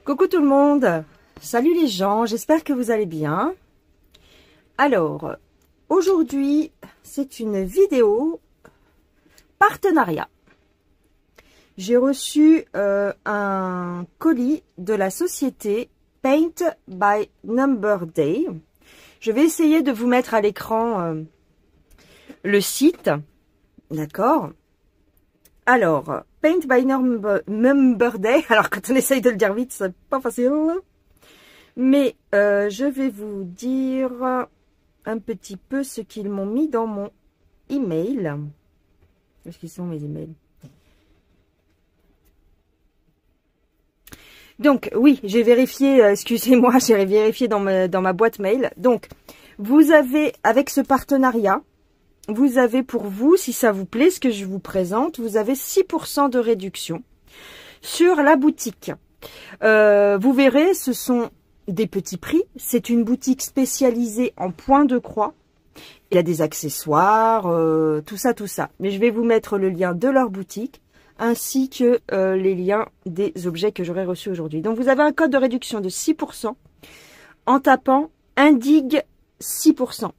Coucou tout le monde, salut les gens, j'espère que vous allez bien. Alors, aujourd'hui, c'est une vidéo partenariat. J'ai reçu un colis de la société Paint by Number Day. Je vais essayer de vous mettre à l'écran le site, d'accord? Alors, Paint by Number Day. Alors, quand on essaye de le dire vite, c'est pas facile. Mais je vais vous dire un petit peu ce qu'ils m'ont mis dans mon email. Qu'est-ce qu'ils sont mes emails? Donc, oui, j'ai vérifié, excusez-moi, j'ai vérifié dans ma boîte mail. Donc, vous avez, avec ce partenariat, vous avez pour vous, si ça vous plaît, ce que je vous présente, vous avez 6% de réduction sur la boutique. Vous verrez, ce sont des petits prix. C'est une boutique spécialisée en point de croix. Il y a des accessoires, tout ça, tout ça. Mais je vais vous mettre le lien de leur boutique, ainsi que les liens des objets que j'aurai reçus aujourd'hui. Donc, vous avez un code de réduction de 6% en tapant Indigue 6%.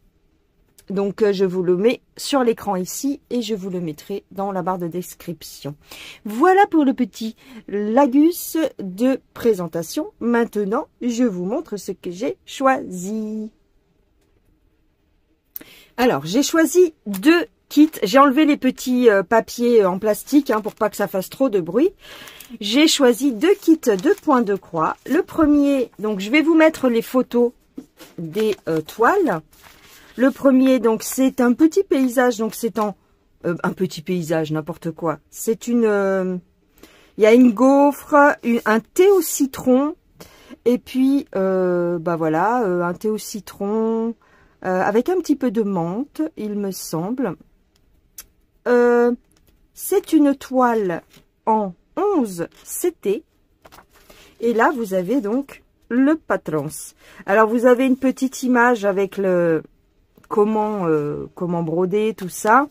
Donc, je vous le mets sur l'écran ici et je vous le mettrai dans la barre de description. Voilà pour le petit lagus de présentation. Maintenant, je vous montre ce que j'ai choisi. Alors, j'ai choisi deux kits. J'ai enlevé les petits papiers en plastique pour pas que ça fasse trop de bruit. J'ai choisi deux kits de points de croix. Le premier, donc je vais vous mettre les photos des toiles. Le premier, donc, c'est un petit paysage, donc c'est en... un petit paysage, n'importe quoi. C'est une... il y a une gaufre, un thé au citron, et puis, bah voilà, un thé au citron, avec un petit peu de menthe, il me semble. C'est une toile en 11 CT. Et là, vous avez donc le patron. Alors, vous avez une petite image avec le... comment broder, tout ça.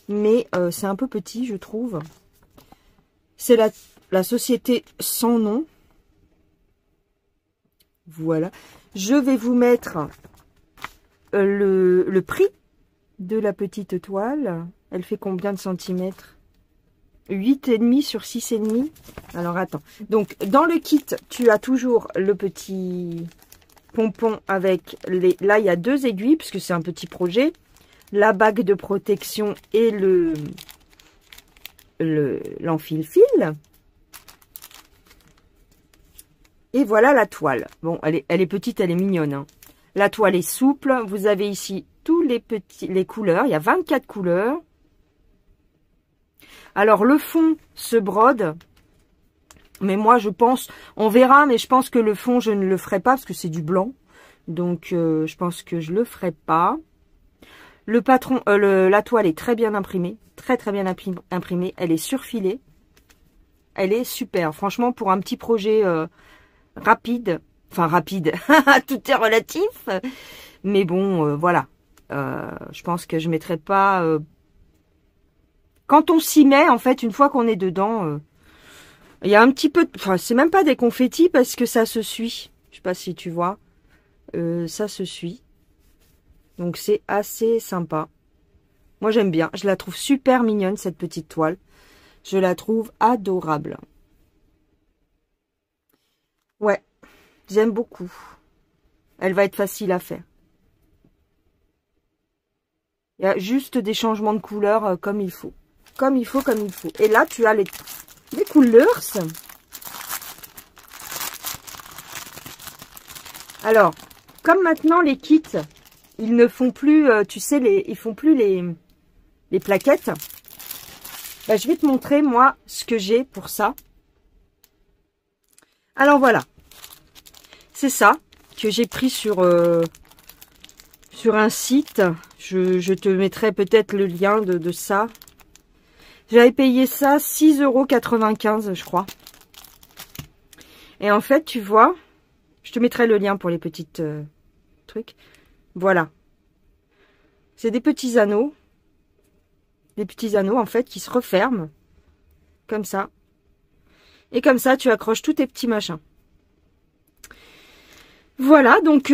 Mais c'est un peu petit, je trouve. C'est la société sans nom. Voilà. Je vais vous mettre le prix de la petite toile. Elle fait combien de centimètres? 8,5 sur 6,5. Alors, attends. Donc, dans le kit, tu as toujours le petit... pompon avec les... Là, il y a deux aiguilles, puisque c'est un petit projet. La bague de protection et l'enfile-fil. Et voilà la toile. Bon, elle est petite, elle est mignonne. La toile est souple. Vous avez ici tous les couleurs. Il y a 24 couleurs. Alors, le fond se brode. Mais moi, je pense, on verra, mais je pense que le fond, je ne le ferai pas parce que c'est du blanc. Donc, je pense que je le ferai pas. Le patron, la toile est très bien imprimée. Très, très bien imprimée. Elle est surfilée. Elle est super. Franchement, pour un petit projet rapide. Enfin, rapide. Tout est relatif. Mais bon, voilà. Je pense que je mettrai pas... Quand on s'y met, en fait, une fois qu'on est dedans... il y a un petit peu... Enfin, c'est même pas des confettis parce que ça se suit. Je sais pas si tu vois. Ça se suit. Donc, c'est assez sympa. Moi, j'aime bien. Je la trouve super mignonne, cette petite toile. Je la trouve adorable. Ouais, j'aime beaucoup. Elle va être facile à faire. Il y a juste des changements de couleur comme il faut. Comme il faut, comme il faut. Et là, tu as les couleurs. Alors, comme maintenant les kits, ils ne font plus, tu sais, ils font plus les plaquettes. Ben, je vais te montrer, moi, ce que j'ai pour ça. Alors, voilà. C'est ça que j'ai pris sur un site. Je te mettrai peut-être le lien de ça. J'avais payé ça 6,95 €, je crois. Et en fait, tu vois, je te mettrai le lien pour les petites trucs. Voilà. C'est des petits anneaux. Des petits anneaux, en fait, qui se referment. Comme ça. Et comme ça, tu accroches tous tes petits machins. Voilà, donc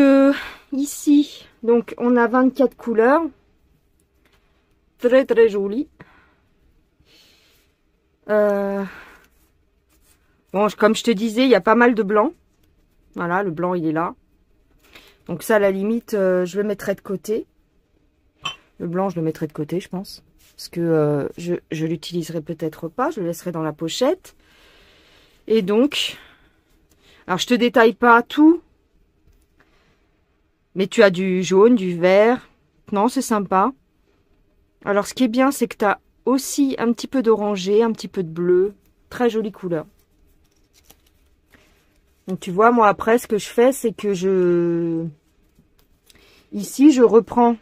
ici, donc on a 24 couleurs. Très très joli. Bon, comme je te disais, il y a pas mal de blanc. Voilà, le blanc il est là. Donc ça, à la limite, je le mettrai de côté. Le blanc, je le mettrai de côté, je pense. Parce que je l'utiliserai peut-être pas. Je le laisserai dans la pochette. Et donc, alors je te détaille pas tout. Mais tu as du jaune, du vert. Non, c'est sympa. Alors, ce qui est bien, c'est que tu as aussi un petit peu d'orangé, un petit peu de bleu. Très jolie couleur. Donc, tu vois, moi, après, ce que je fais, c'est que ici, je reprends.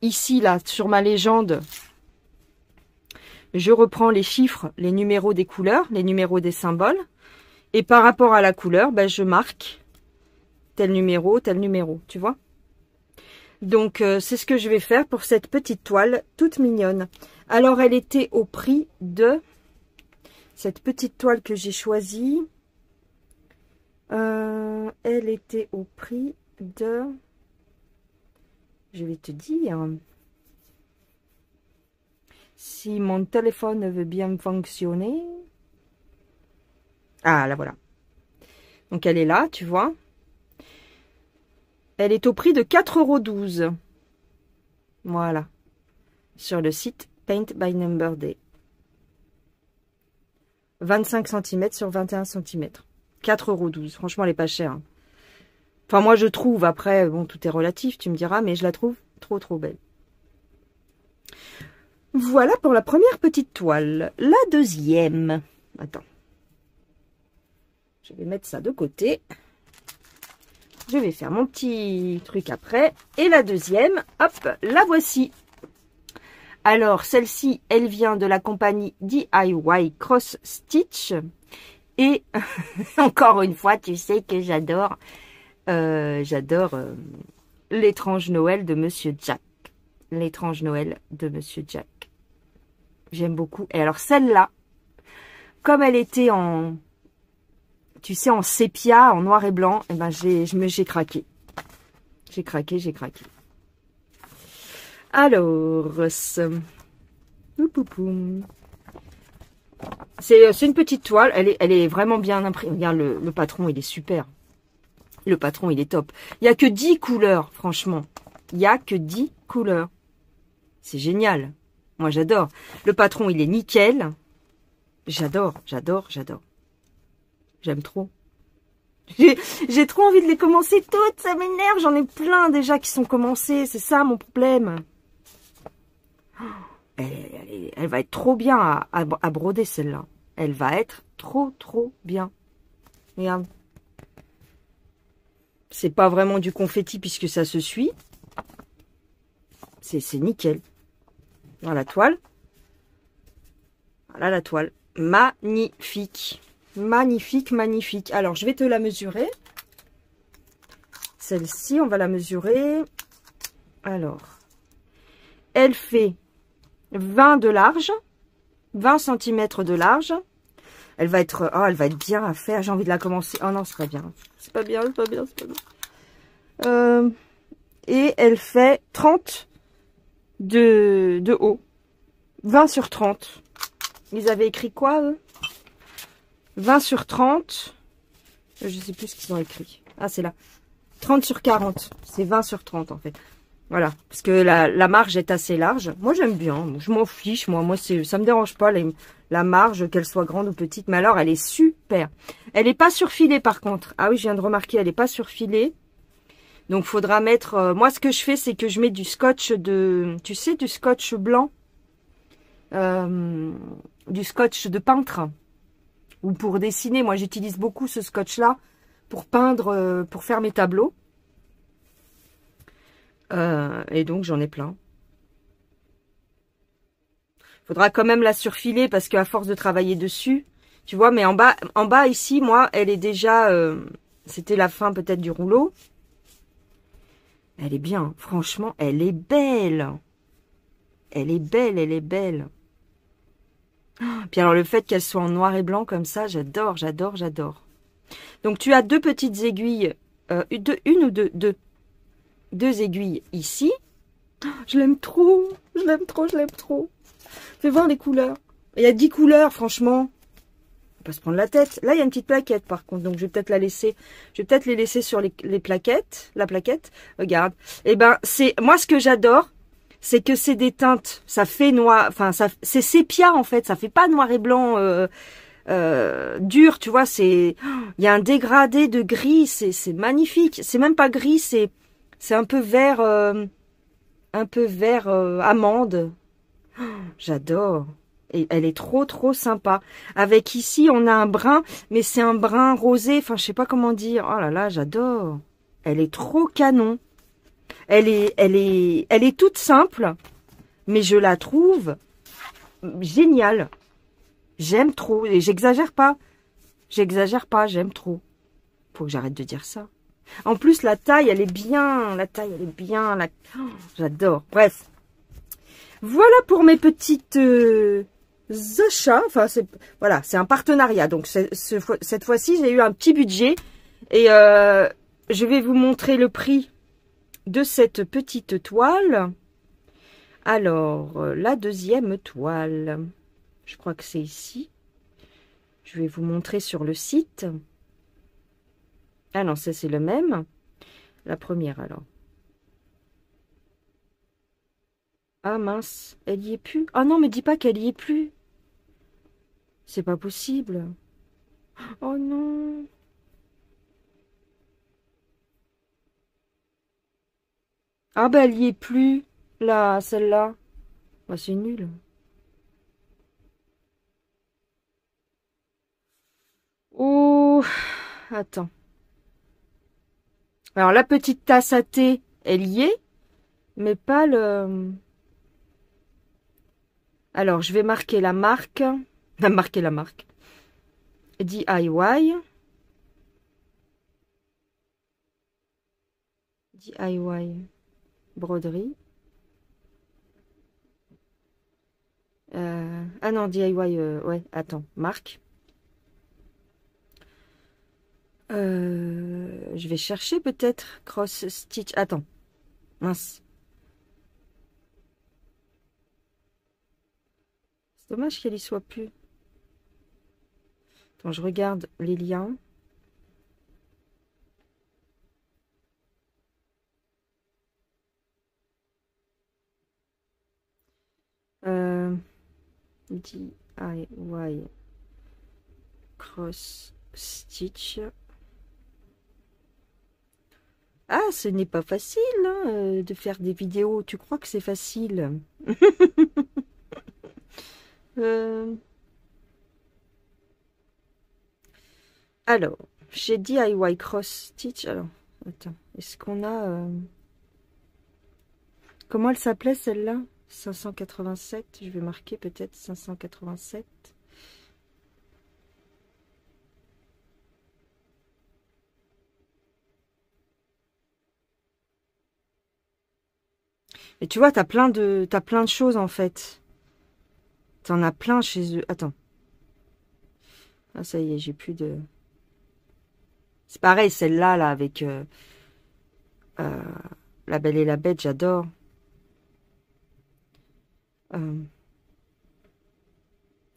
Ici, là, sur ma légende, je reprends les chiffres, les numéros des couleurs, les numéros des symboles. Et par rapport à la couleur, ben, je marque tel numéro, tu vois. Donc, c'est ce que je vais faire pour cette petite toile toute mignonne. Alors, elle était au prix de... Cette petite toile que j'ai choisie, elle était au prix de... Je vais te dire... Si mon téléphone veut bien fonctionner... Ah, la voilà. Donc, elle est là, tu vois. Elle est au prix de 4,12 €. Voilà. Sur le site Paint by Number Day. 25 cm sur 21 cm. 4,12 €. Franchement, elle est pas chère. Hein. Enfin, moi, je trouve. Après, bon, tout est relatif, tu me diras. Mais je la trouve trop, trop belle. Voilà pour la première petite toile. La deuxième. Attends. Je vais mettre ça de côté. Je vais faire mon petit truc après. Et la deuxième, hop, la voici. Alors, celle-ci, elle vient de la compagnie DIY Cross Stitch. Et encore une fois, tu sais que j'adore l'étrange Noël de Monsieur Jack. L'étrange Noël de Monsieur Jack. J'aime beaucoup. Et alors, celle-là, comme elle était en... Tu sais, en sépia, en noir et blanc, eh ben j'ai craqué. J'ai craqué. Alors, c'est une petite toile. Elle est vraiment bien imprimée. Regarde, le patron, il est super. Le patron, il est top. Il n'y a que 10 couleurs, franchement. Il n'y a que 10 couleurs. C'est génial. Moi, j'adore. Le patron, il est nickel. J'adore. J'aime trop. J'ai trop envie de les commencer toutes, ça m'énerve. J'en ai plein déjà qui sont commencées. C'est ça mon problème. Elle va être trop bien à broder celle-là. Elle va être trop bien. Regarde. C'est pas vraiment du confetti puisque ça se suit. C'est nickel. Voilà la toile. Voilà la toile. Magnifique. Magnifique. Alors, je vais te la mesurer. Celle-ci, on va la mesurer. Alors, elle fait 20 de large, 20 cm de large. Elle va être bien à faire. J'ai envie de la commencer. Oh non, c'est pas bien. C'est pas bien. Et elle fait 30 de haut. 20 sur 30. Ils avaient écrit quoi, eux? 20 sur 30. Je sais plus ce qu'ils ont écrit. Ah, c'est là. 30 sur 40. C'est 20 sur 30, en fait. Voilà. Parce que la marge est assez large. Moi, j'aime bien. Je m'en fiche, moi. Moi, ça me dérange pas, la marge, qu'elle soit grande ou petite. Mais alors, elle est super. Elle n'est pas surfilée, par contre. Ah oui, je viens de remarquer, elle n'est pas surfilée. Donc, faudra mettre... moi, ce que je fais, c'est que je mets du scotch tu sais, du scotch blanc. Du scotch de peintre. Ou pour dessiner. Moi, j'utilise beaucoup ce scotch-là pour peindre, pour faire mes tableaux. Et donc, j'en ai plein. Faudra quand même la surfiler parce qu'à force de travailler dessus, tu vois, mais en bas ici, moi, elle est déjà... c'était la fin peut-être du rouleau. Elle est bien. Franchement, elle est belle. Elle est belle. Puis alors, le fait qu'elle soit en noir et blanc comme ça, j'adore. Donc tu as deux petites aiguilles, une ou deux aiguilles ici. Je l'aime trop, je l'aime trop, je l'aime trop. Fais voir les couleurs. Il y a 10 couleurs, franchement. On peut se prendre la tête. Là, il y a une petite plaquette, par contre. Donc, je vais peut-être la laisser. Je vais peut-être les laisser sur les plaquettes. La plaquette. Regarde. Eh ben, c'est, moi, ce que j'adore, c'est que c'est des teintes. Ça fait noir, enfin, c'est sépia, en fait. Ça fait pas noir et blanc, dur, tu vois. C'est, il y a un dégradé de gris. C'est magnifique. C'est même pas gris, c'est un peu vert, amande. J'adore. Et elle est trop, trop sympa. Avec ici, on a un brun, mais c'est un brun rosé. Enfin, je sais pas comment dire. Oh là là, j'adore. Elle est trop canon. Elle est toute simple, mais je la trouve géniale. J'aime trop. Et j'exagère pas. J'exagère pas, j'aime trop. Faut que j'arrête de dire ça. En plus, la taille, elle est bien. La taille, elle est bien. Oh, j'adore. Bref. Voilà pour mes petites achats. Enfin, voilà, c'est un partenariat. Donc, cette fois-ci, j'ai eu un petit budget. Et je vais vous montrer le prix de cette petite toile. Alors, la deuxième toile. Je crois que c'est ici. Je vais vous montrer sur le site. Ah non, ça, c'est le même. La première, alors. Ah mince, elle y est plus. Ah non, mais dis pas qu'elle y est plus. C'est pas possible. Oh non. Ah bah elle y est plus. Là, celle-là. Bah c'est nul. Oh, attends. Alors la petite tasse à thé, elle y est, mais pas le... Alors je vais marquer la marque. Marquer la marque. DIY. DIY. Broderie. Ah non, DIY, ouais, attends, marque. Je vais chercher peut-être cross stitch. Attends, mince. C'est dommage qu'elle y soit plus. Attends, je regarde les liens. DIY cross stitch. Ah, ce n'est pas facile hein, de faire des vidéos. Tu crois que c'est facile? Alors, chez DIY cross stitch. Alors, attends, est-ce qu'on a... Comment elle s'appelait celle-là? 587. Je vais marquer peut-être 587. Et tu vois, t'as plein de choses en fait. T'en as plein chez eux. Attends. Ah, ça y est, j'ai plus de... C'est pareil, celle-là, là, avec euh, La Belle et la Bête, j'adore.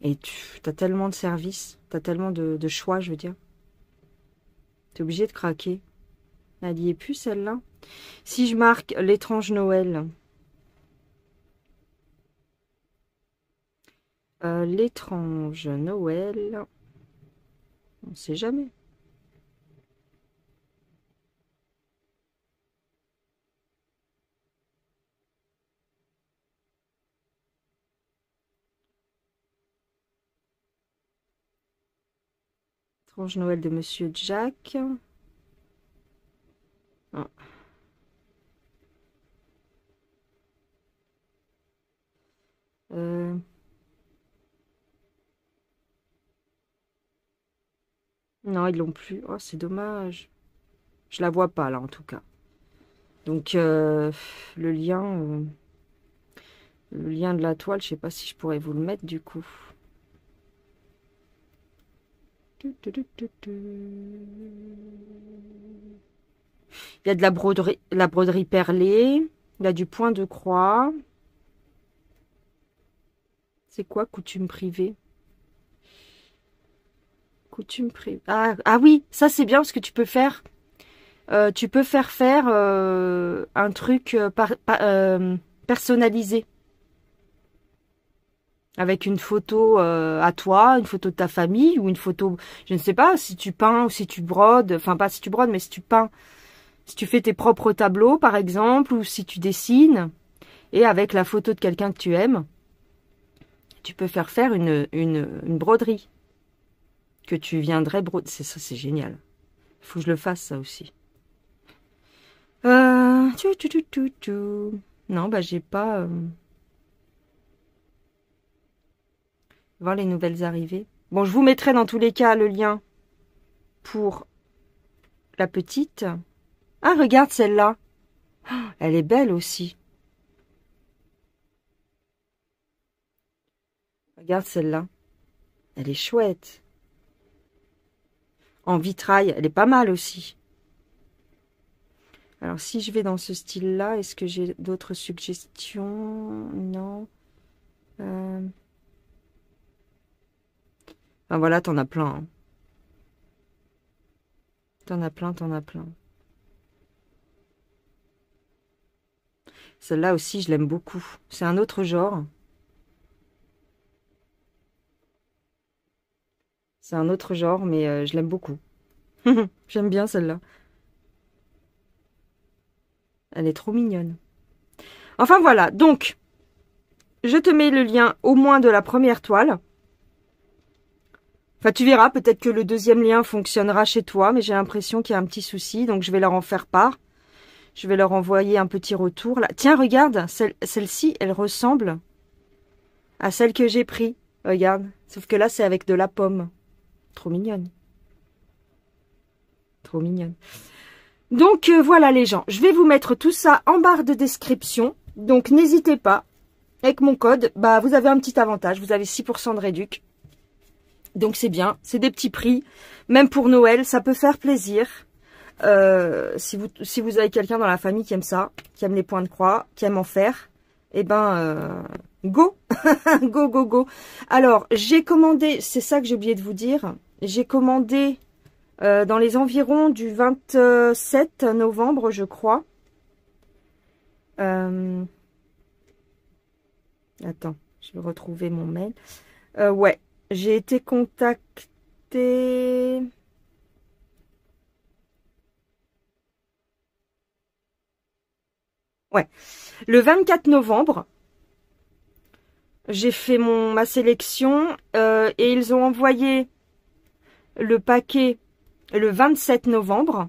Et tu as tellement de services, t'as tellement de choix, je veux dire. T'es obligé de craquer. Elle y est plus, celle-là. Si je marque l'étrange Noël... l'étrange Noël... On ne sait jamais. Étrange Noël de Monsieur Jack. Ah. Non, ils l'ont plus. Oh, c'est dommage. Je la vois pas, là, en tout cas. Donc, le lien de la toile, je sais pas si je pourrais vous le mettre, du coup. Il y a de la broderie perlée. Il y a du point de croix. C'est quoi, coutume privée? Coutume privée. Ah oui, ça c'est bien parce que tu peux faire un truc personnalisé. Avec une photo à toi, une photo de ta famille ou une photo, je ne sais pas, si tu peins ou si tu brodes, enfin pas si tu brodes, mais si tu peins, si tu fais tes propres tableaux par exemple, ou si tu dessines, et avec la photo de quelqu'un que tu aimes, tu peux faire une broderie que tu viendrais broder. C'est ça, c'est génial. Il faut que je le fasse ça aussi. Non, bah j'ai pas... Voir les nouvelles arrivées. Bon, je vous mettrai dans tous les cas le lien pour la petite. Ah, regarde celle-là. Elle est belle aussi. Regarde celle-là. Elle est chouette. En vitrail, elle est pas mal aussi. Alors, si je vais dans ce style-là, est-ce que j'ai d'autres suggestions? Non. Enfin, voilà, t'en as plein. Hein. T'en as plein, t'en as plein. Celle-là aussi, je l'aime beaucoup. C'est un autre genre. C'est un autre genre, mais je l'aime beaucoup. J'aime bien celle-là. Elle est trop mignonne. Enfin, voilà. Donc, je te mets le lien au moins de la première toile. Enfin, tu verras, peut-être que le deuxième lien fonctionnera chez toi, mais j'ai l'impression qu'il y a un petit souci, donc je vais leur en faire part. Je vais leur envoyer un petit retour. Là. Tiens, regarde, celle-ci, elle ressemble à celle que j'ai prise. Regarde, sauf que là, c'est avec de la pomme. Trop mignonne. Trop mignonne. Donc, voilà les gens. Je vais vous mettre tout ça en barre de description. Donc, n'hésitez pas. Avec mon code, bah, vous avez un petit avantage. Vous avez 6% de réduc. Donc c'est bien, c'est des petits prix. Même pour Noël, ça peut faire plaisir. Si vous avez quelqu'un dans la famille qui aime ça, qui aime les points de croix, qui aime en faire, eh ben, go go, go, go. Alors, j'ai commandé, c'est ça que j'ai oublié de vous dire, j'ai commandé dans les environs du 27 novembre, je crois. Attends, je vais retrouver mon mail. Ouais. J'ai été contactée... Ouais. Le 24 novembre, j'ai fait ma sélection et ils ont envoyé le paquet le 27 novembre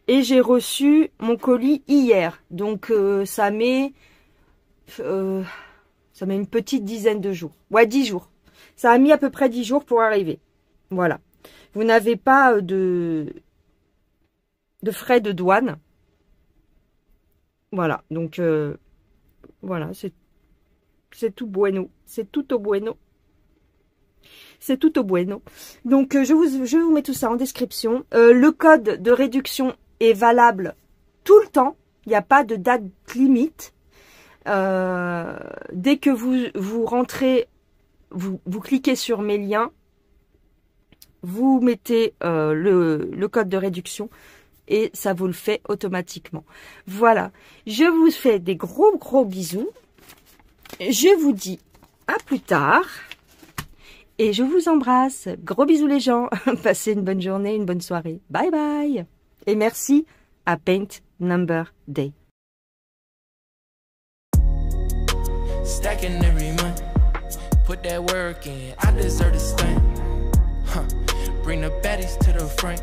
et j'ai reçu mon colis hier. Donc, ça met une petite dizaine de jours. Ouais, 10 jours. Ça a mis à peu près 10 jours pour arriver. Voilà. Vous n'avez pas de frais de douane. Voilà. Donc, voilà. C'est tout bueno. C'est tout au bueno. C'est tout au bueno. Donc, je vous mets tout ça en description. Le code de réduction est valable tout le temps. Il n'y a pas de date limite. Dès que vous rentrez... Vous cliquez sur mes liens, vous mettez le code de réduction et ça vous le fait automatiquement. Voilà, je vous fais des gros bisous. Je vous dis à plus tard et je vous embrasse. Gros bisous les gens, passez une bonne journée, une bonne soirée. Bye bye et merci à Paint Number Day. Stacking every month. Put that work in, I deserve to stand. Bring the baddies to the front.